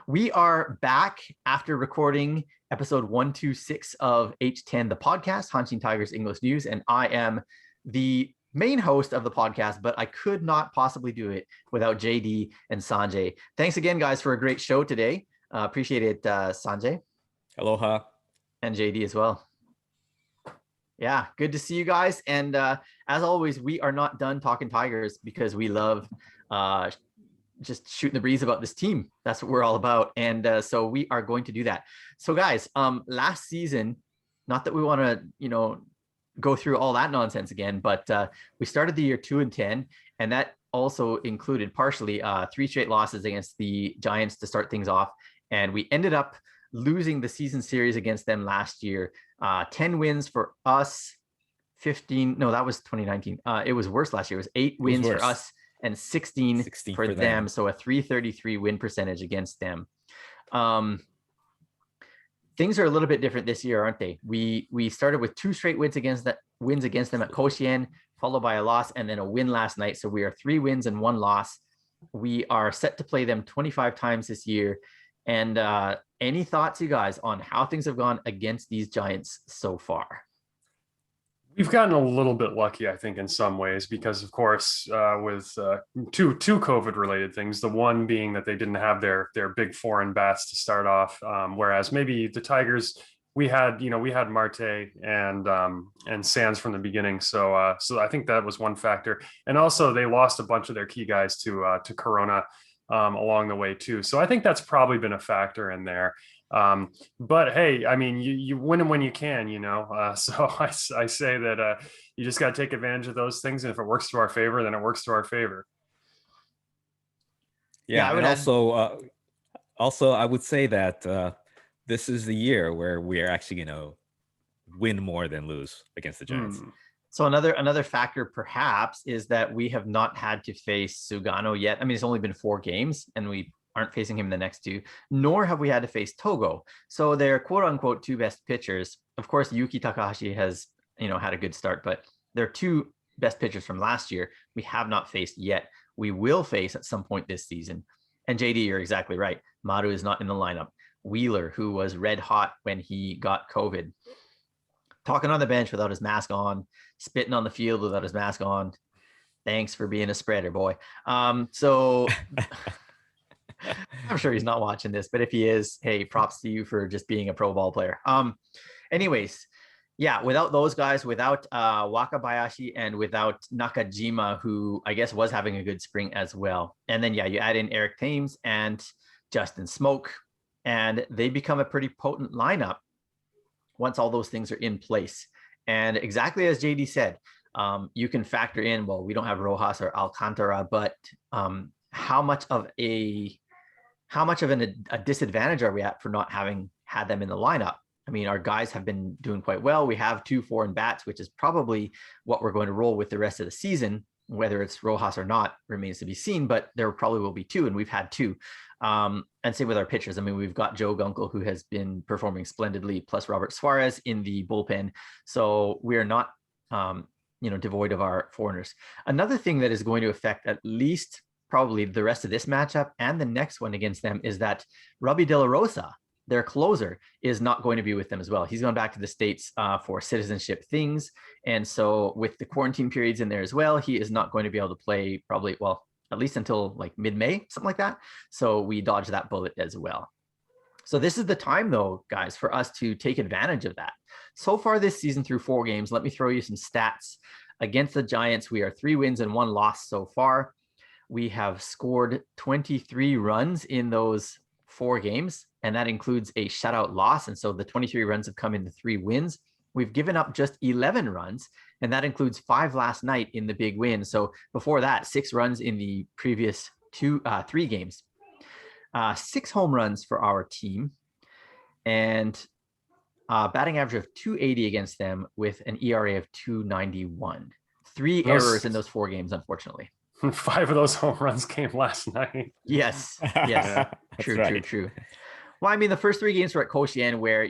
We are back after recording episode 126 of H10, the podcast, Hanshin Tigers English News. And I am the main host of the podcast, but I could not possibly do it without JD and Sanjay. Thanks again, guys, for a great show today. Appreciate it, Sanjay. Aloha. And JD as well. Yeah, good to see you guys. And as always, we are not done talking Tigers because we love just shooting the breeze about this team. That's what we're all about. And so we are going to do that. So guys, last season, not that we want to, go through all that nonsense again, but we started the year 2-10, and that also included partially 3 straight losses against the Giants to start things off. And we ended up losing the season series against them last year. 10 wins for us, 15. No, that was 2019. It was worse last year. It was 8 wins for us and 16 for them. So a 333 win percentage against them. Things are a little bit different this year, aren't they? We started with 2 straight wins against them at Koshien, followed by a loss and then a win last night. So we are 3 wins and 1 loss. We are set to play them 25 times this year. And any thoughts, you guys, on how things have gone against these Giants so far? We've gotten a little bit lucky, I think, in some ways, because, of course, with two COVID-related things, the one being that they didn't have their big foreign bats to start off, whereas maybe the Tigers, we had Marte and Sands from the beginning, so I think that was one factor, and also they lost a bunch of their key guys to Corona along the way too, so I think that's probably been a factor in there. But hey, I mean, you win when you can, so I say that you just got to take advantage of those things. And if it works to our favor, then it works to our favor. Yeah. And also, I would say that this is the year where we are actually going to win more than lose against the Giants. So another factor perhaps is that we have not had to face Sugano yet. I mean, it's only been 4 games and we aren't facing him the next 2, nor have we had to face Togo. So they're quote unquote 2 best pitchers. Of course, Yuki Takahashi has, had a good start, but they're 2 best pitchers from last year we have not faced yet. We will face at some point this season. And JD, you're exactly right. Maru is not in the lineup. Wheeler, who was red hot when he got COVID, talking on the bench without his mask on, spitting on the field without his mask on. Thanks for being a spreader, boy. So I'm sure he's not watching this, but if he is, hey, props to you for just being a pro ball player. Anyways, yeah, without those guys, without Wakabayashi and without Nakajima, who I guess was having a good spring as well. And then, yeah, you add in Eric Thames and Justin Smoke, and they become a pretty potent lineup once all those things are in place. And exactly as JD said, you can factor in, well, we don't have Rojas or Alcantara, but how much of a disadvantage are we at for not having had them in the lineup? I mean, our guys have been doing quite well. We have 2 foreign bats, which is probably what we're going to roll with the rest of the season. Whether it's Rojas or not remains to be seen, but there probably will be 2, and we've had 2. And same with our pitchers. I mean, we've got Joe Gunkel, who has been performing splendidly, plus Robert Suarez in the bullpen. So we're not, devoid of our foreigners. Another thing that is going to affect at least probably the rest of this matchup and the next one against them is that Robbie De La Rosa, their closer, is not going to be with them as well. He's gone back to the States for citizenship things. And so with the quarantine periods in there as well, he is not going to be able to play probably, well, at least until like mid-May, something like that. So we dodged that bullet as well. So this is the time though, guys, for us to take advantage of that. So far this season through 4 games, let me throw you some stats. Against the Giants, we are 3 wins and 1 loss so far. We have scored 23 runs in those 4 games, and that includes a shutout loss. And so the 23 runs have come in the 3 wins. We've given up just 11 runs, and that includes 5 last night in the big win. So before that, 6 runs in the previous 3 games. 6 home runs for our team, and batting average of 280 against them with an ERA of 291. 3 errors in those 4 games, unfortunately. 5 of those home runs came last night. Yes. True. Well, I mean, the first 3 games were at Koshien, where,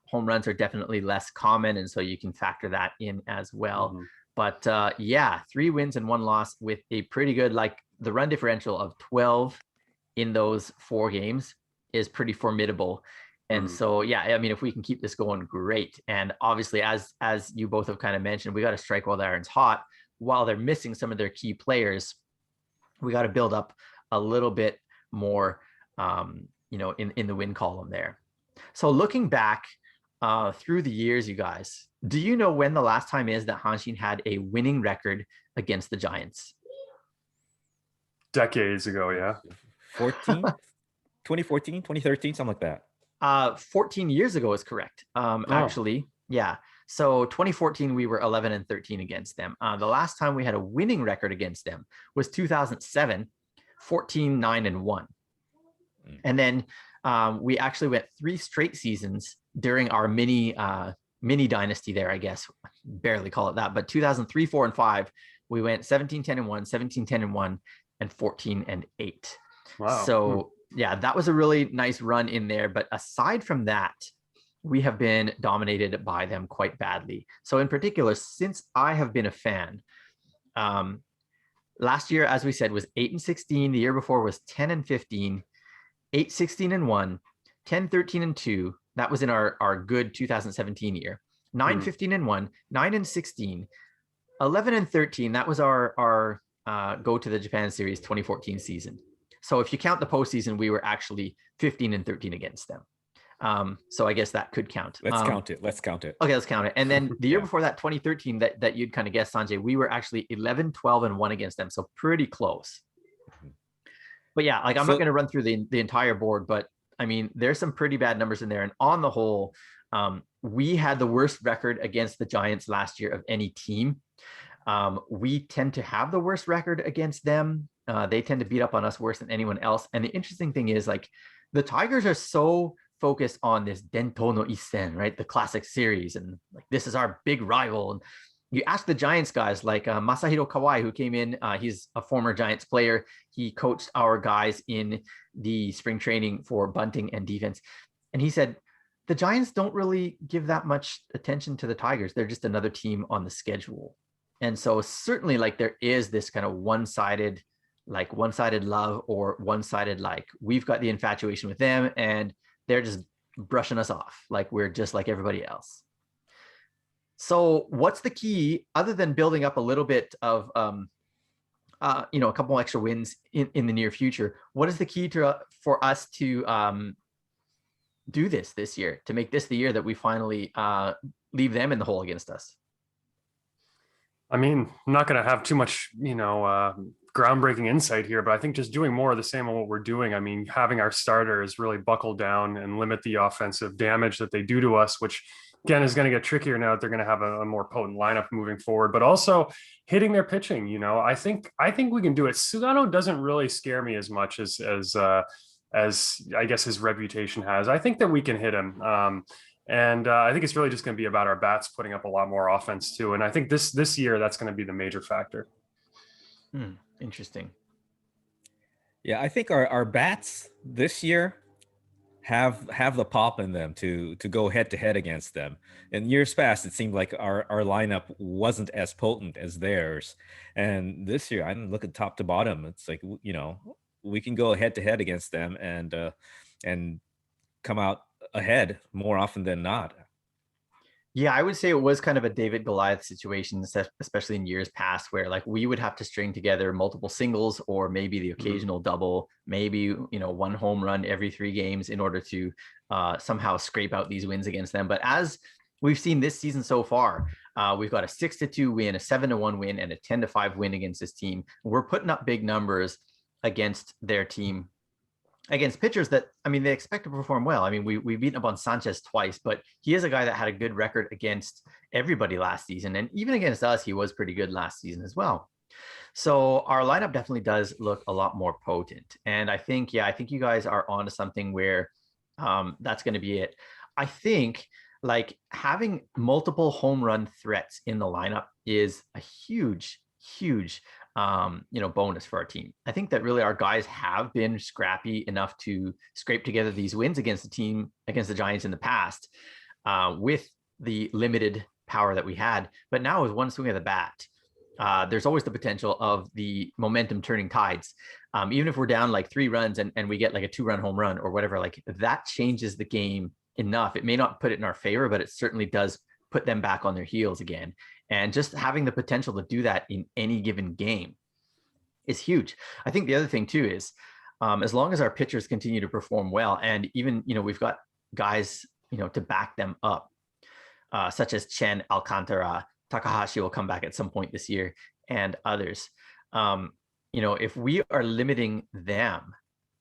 home runs are definitely less common. And so you can factor that in as well. But 3 wins and 1 loss with a pretty good, the run differential of 12 in those 4 games is pretty formidable. And so, yeah, I mean, if we can keep this going, great. And obviously, as you both have kind of mentioned, we got to strike while the iron's hot. While they're missing some of their key players, we got to build up a little bit more, in the win column there. So looking back through the years, you guys, do you know when the last time is that Hanshin had a winning record against the Giants? Decades ago, yeah. 2014, 2013, something like that. 14 years ago is correct. Actually, yeah. So 2014, we were 11-13 against them. The last time we had a winning record against them was 2007, 14-9-1. And then we actually went 3 straight seasons during our mini dynasty there, I guess. Barely call it that. But 2003, 4, and 5, we went 17-10-1, 17-10-1, and 14-8. Wow. So yeah, that was a really nice run in there. But aside from that, we have been dominated by them quite badly. So in particular, since I have been a fan, last year, as we said, was 8-16. The year before was 10-15, 8-16-1, 10-13-2. That was in our good 2017 year. 9-15-1, 9-16, 11-13. That was our go to the Japan Series 2014 season. So if you count the postseason, we were actually 15-13 against them. So I guess that could count. Let's count it. Okay, let's count it. And then the year before that, 2013, that you'd kind of guess, Sanjay, we were actually 11-12-1 against them. So pretty close. But yeah, like I'm not going to run through the entire board, but I mean, there's some pretty bad numbers in there. And on the whole, we had the worst record against the Giants last year of any team. We tend to have the worst record against them. They tend to beat up on us worse than anyone else. And the interesting thing is, like, the Tigers are so focused on this Dento no Isen, right? The classic series. And like, this is our big rival. And you ask the Giants guys like Masahiro Kawai, who came in, he's a former Giants player. He coached our guys in the spring training for bunting and defense. And he said, the Giants don't really give that much attention to the Tigers. They're just another team on the schedule. And so certainly, like, there is this kind of one-sided love, or one-sided, like, we've got the infatuation with them and they're just brushing us off. Like, we're just like everybody else. So what's the key, other than building up a little bit of, a couple extra wins in the near future? What is the key for us to do this year, to make this the year that we finally leave them in the hole against us? I mean, I'm not going to have too much, groundbreaking insight here, but I think just doing more of the same on what we're doing. I mean, having our starters really buckle down and limit the offensive damage that they do to us, which again is going to get trickier now that they're going to have a more potent lineup moving forward, but also hitting their pitching. I think we can do it. Sugano doesn't really scare me as much as I guess his reputation has. I think that we can hit him. And I think it's really just going to be about our bats putting up a lot more offense too. And I think this year, that's going to be the major factor. Interesting. Yeah, I think our bats this year have the pop in them to go head to head against them. In years past, it seemed like our lineup wasn't as potent as theirs. And this year, I look at top to bottom. It's like, we can go head to head against them and come out ahead more often than not. Yeah, I would say it was kind of a David Goliath situation, especially in years past, where like we would have to string together multiple singles or maybe the occasional double, maybe, one home run every 3 games in order to somehow scrape out these wins against them. But as we've seen this season so far, we've got a 6-2 win, a 7-1 win, and a 10-5 win against this team. We're putting up big numbers against their team, against pitchers that, they expect to perform well. We've beaten up on Sanchez twice, but he is a guy that had a good record against everybody last season. And even against us, he was pretty good last season as well. So our lineup definitely does look a lot more potent. And I think you guys are onto something where that's going to be it. I think like having multiple home run threats in the lineup is a huge bonus for our team. I think that really our guys have been scrappy enough to scrape together these wins against the Giants in the past with the limited power that we had. But now with one swing of the bat, there's always the potential of the momentum turning tides. Even if we're down like 3 runs and we get like a 2-run home run or whatever, like that changes the game enough. It may not put it in our favor, but it certainly does put them back on their heels again. And just having the potential to do that in any given game is huge. I think the other thing too is as long as our pitchers continue to perform well, and even, we've got guys, to back them up, such as Chen, Alcantara, Takahashi will come back at some point this year, and others. If we are limiting them,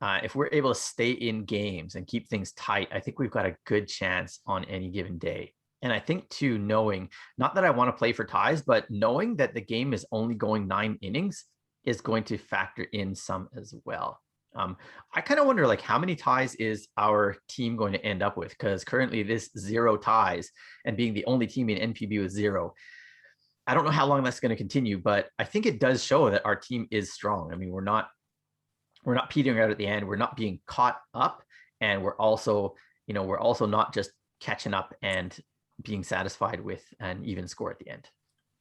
if we're able to stay in games and keep things tight, I think we've got a good chance on any given day. And I think too, knowing, not that I want to play for ties, but knowing that the game is only going 9 innings is going to factor in some as well. I kind of wonder, like, how many ties is our team going to end up with? Because currently this 0 ties, and being the only team in NPB with 0, I don't know how long that's going to continue, but I think it does show that our team is strong. I mean, we're not petering out at the end. We're not being caught up, and we're also not just catching up and being satisfied with an even score at the end.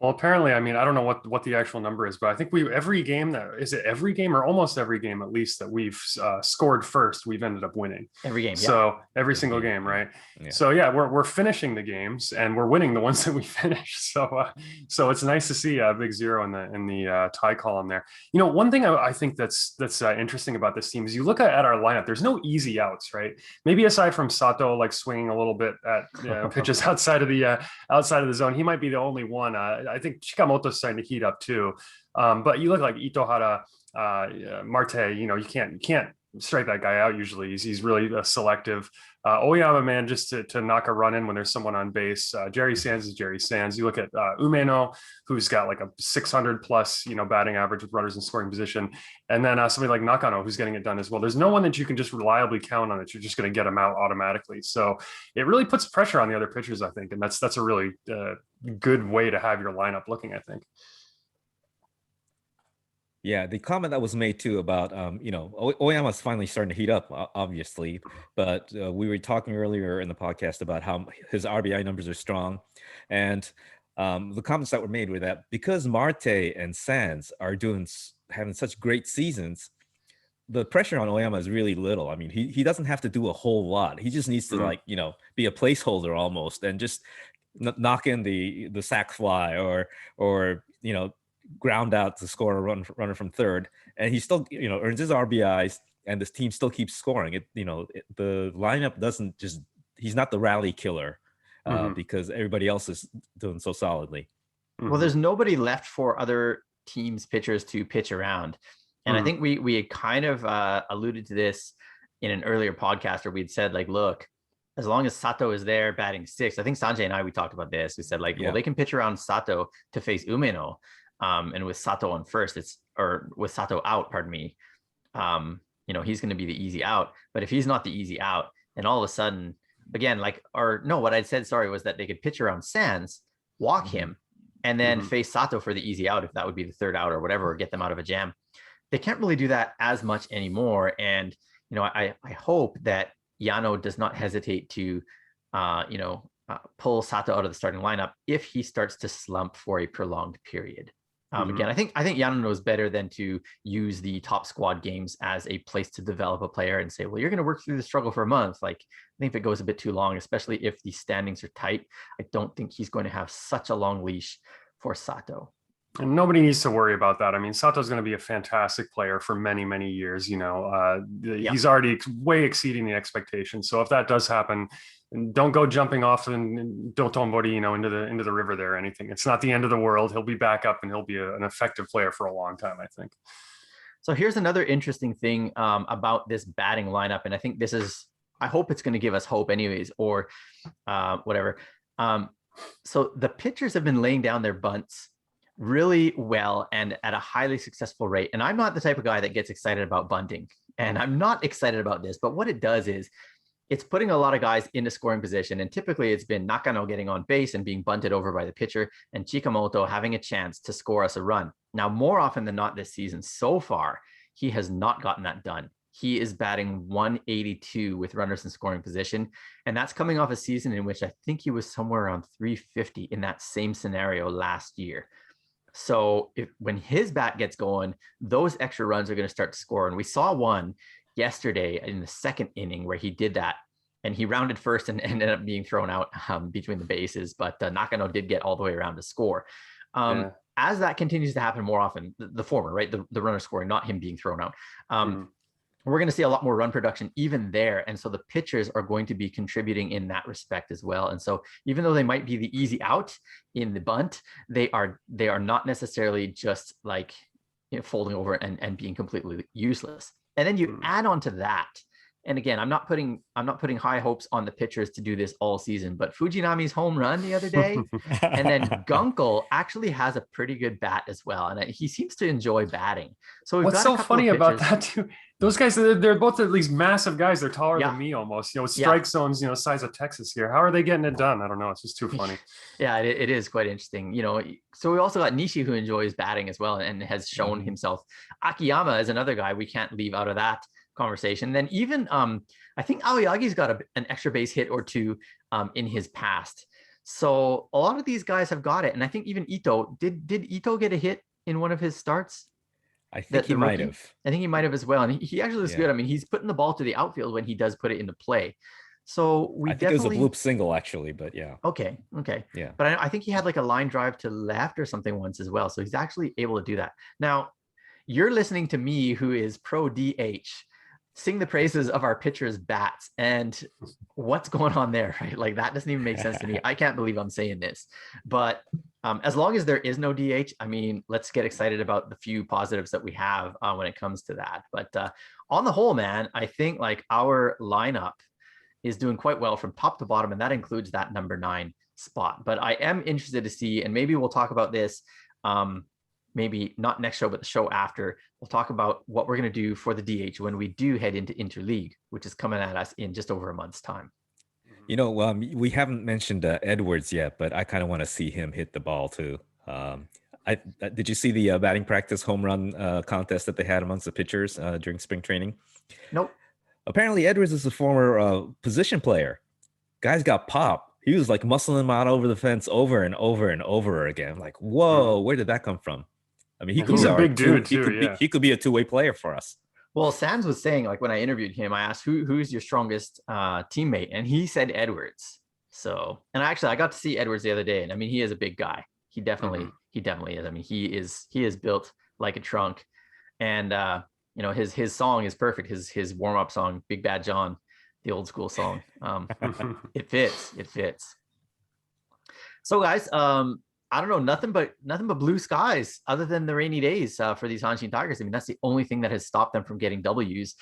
Well, apparently, I mean, I don't know what the actual number is, but I think every game or almost every game at least that we've scored first, we've ended up winning. Every game. So every single game, right? Yeah. So yeah, we're finishing the games and we're winning the ones that we finish. So it's nice to see a big 0 in the tie column there. One thing I think that's interesting about this team is you look at our lineup. There's no easy outs, right? Maybe aside from Sato, like swinging a little bit at pitches outside of the zone, he might be the only one. I think Chikamoto's starting to heat up too. But you look like Itohara, Marte, you can't strike that guy out usually. He's really selective. Oyama, man, just to knock a run in when there's someone on base. Jerry Sands is Jerry Sands. You look at Umeno, who's got like a 600 plus, batting average with runners in scoring position. And then somebody like Nakano, who's getting it done as well. There's no one that you can just reliably count on that you're just going to get them out automatically. So it really puts pressure on the other pitchers, I think. And that's a really good way to have your lineup looking, I think. Yeah, the comment that was made too about, Oyama's finally starting to heat up, obviously, but we were talking earlier in the podcast about how his RBI numbers are strong. And the comments that were made were that because Marte and Sands are having such great seasons, the pressure on Oyama is really little. I mean, he doesn't have to do a whole lot. He just needs to be a placeholder almost and just knock in the sac fly or ground out to score a runner from third, and he still earns his RBIs, and this team still keeps scoring. The lineup doesn't just, he's not the rally killer because everybody else is doing so solidly. Well, there's nobody left for other teams' pitchers to pitch around, and I think we had kind of alluded to this in an earlier podcast where we'd said, like, look, as long as Sato is there batting 6, I think Sanjay and I, we talked about this. We said, like, well, they can pitch around Sato to face Umeno. And with Sato on first, with Sato out, pardon me, he's going to be the easy out. But if he's not the easy out, and all of a sudden, again, what I'd said, was that they could pitch around Sands, walk him, and then face Sato for the easy out, if that would be the third out or whatever, or get them out of a jam. They can't really do that as much anymore. And, I hope that Yano does not hesitate to, pull Sato out of the starting lineup if he starts to slump for a prolonged period. Again, I think Yano knows better than to use the top squad games as a place to develop a player and say, well, you're going to work through the struggle for a month. Like, I think if it goes a bit too long, especially if the standings are tight, I don't think he's going to have such a long leash for Sato. And nobody needs to worry about that. I mean, Sato's going to be a fantastic player for many, many years. He's already way exceeding the expectations. So if that does happen, don't go jumping off and don't Dotonbori, into the river there or anything. It's not the end of the world. He'll be back up and he'll be an effective player for a long time, I think. So here's another interesting thing about this batting lineup. And I think I hope it's going to give us hope anyways, or whatever. So the pitchers have been laying down their bunts really well and at a highly successful rate. And I'm not the type of guy that gets excited about bunting, and I'm not excited about this, but what it does is it's putting a lot of guys into scoring position. And typically it's been Nakano getting on base and being bunted over by the pitcher, and Chikamoto having a chance to score us a run. Now, more often than not this season so far, he has not gotten that done. He is batting 182 with runners in scoring position. And that's coming off a season in which I think he was somewhere around 350 in that same scenario last year. So when his bat gets going, those extra runs are going to start to score. And we saw one yesterday in the second inning where he did that. And he rounded first and ended up being thrown out between the bases. But Nakano did get all the way around to score. As that continues to happen more often, the former, right? The runner scoring, not him being thrown out. We're going to see a lot more run production even there. And so the pitchers are going to be contributing in that respect as well. And so even though they might be the easy out in the bunt, they are not necessarily just like, folding over and being completely useless. And then you add on to that. And again, I'm not putting high hopes on the pitchers to do this all season, but Fujinami's home run the other day, and then Gunkel actually has a pretty good bat as well, and he seems to enjoy batting. So what's so funny about that too? Those guys, they're both at least massive guys. They're taller than me almost. Strike zones, size of Texas here. How are they getting it done? I don't know. It's just too funny. Yeah, it is quite interesting. So we also got Nishi, who enjoys batting as well and has shown himself. Akiyama is another guy we can't leave out of that conversation. Then even I think Aoyagi's got an extra base hit or two in his past. So a lot of these guys have got it. And I think even Ito, did Ito get a hit in one of his starts? I think he might have. I think he might have as well. And he actually was good. I mean, he's putting the ball to the outfield when he does put it into play. So I think it was a bloop single actually, but yeah. Okay. Yeah. But I think he had like a line drive to left or something once as well. So he's actually able to do that. Now, you're listening to me, who is pro DH, sing the praises of our pitchers' bats, and what's going on there, right? Like, that doesn't even make sense to me. I can't believe I'm saying this, but as long as there is no DH, I mean, let's get excited about the few positives that we have when it comes to that. But on the whole, man, I think like our lineup is doing quite well from top to bottom, and that includes that number 9 spot. But I am interested to see, and maybe we'll talk about this maybe not next show, but the show after. We'll talk about what we're going to do for the DH when we do head into Interleague, which is coming at us in just over a month's time. We haven't mentioned Edwards yet, but I kind of want to see him hit the ball too. Did you see the batting practice home run contest that they had amongst the pitchers during spring training? Nope. Apparently Edwards is a former position player. Guy's got pop. He was like muscling him out over the fence over and over and over again. Like, whoa, where did that come from? I mean, he's a big dude too. He could be a two-way player for us. Well, Sands was saying, like, when I interviewed him, I asked who's your strongest teammate, and he said Edwards. So, and I got to see Edwards the other day, and I mean, he is a big guy. He definitely is. I mean, he is built like a trunk, and his song is perfect. His warm-up song, Big Bad John, the old school song. It fits. So, guys, I don't know, nothing but blue skies other than the rainy days for these Hanshin Tigers. I mean, that's the only thing that has stopped them from getting W's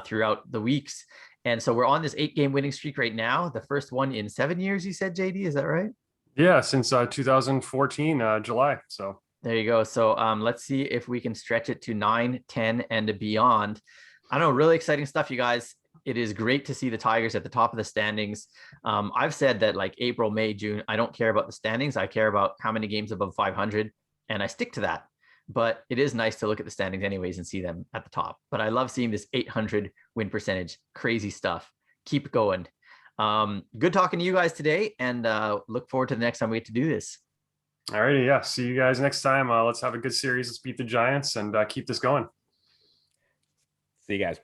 throughout the weeks. And so we're on this 8-game winning streak right now. The first one in 7 years, you said, JD, is that right? Yeah, since 2014, July. So there you go. So let's see if we can stretch it to 9, 10, and beyond. I know, really exciting stuff, you guys. It is great to see the Tigers at the top of the standings. I've said that like April, May, June, I don't care about the standings. I care about how many games above 500, and I stick to that. But it is nice to look at the standings anyways and see them at the top. But I love seeing this 800 win percentage. Crazy stuff. Keep going. Good talking to you guys today, and look forward to the next time we get to do this. All righty. Yeah. See you guys next time. Let's have a good series. Let's beat the Giants and keep this going. See you guys.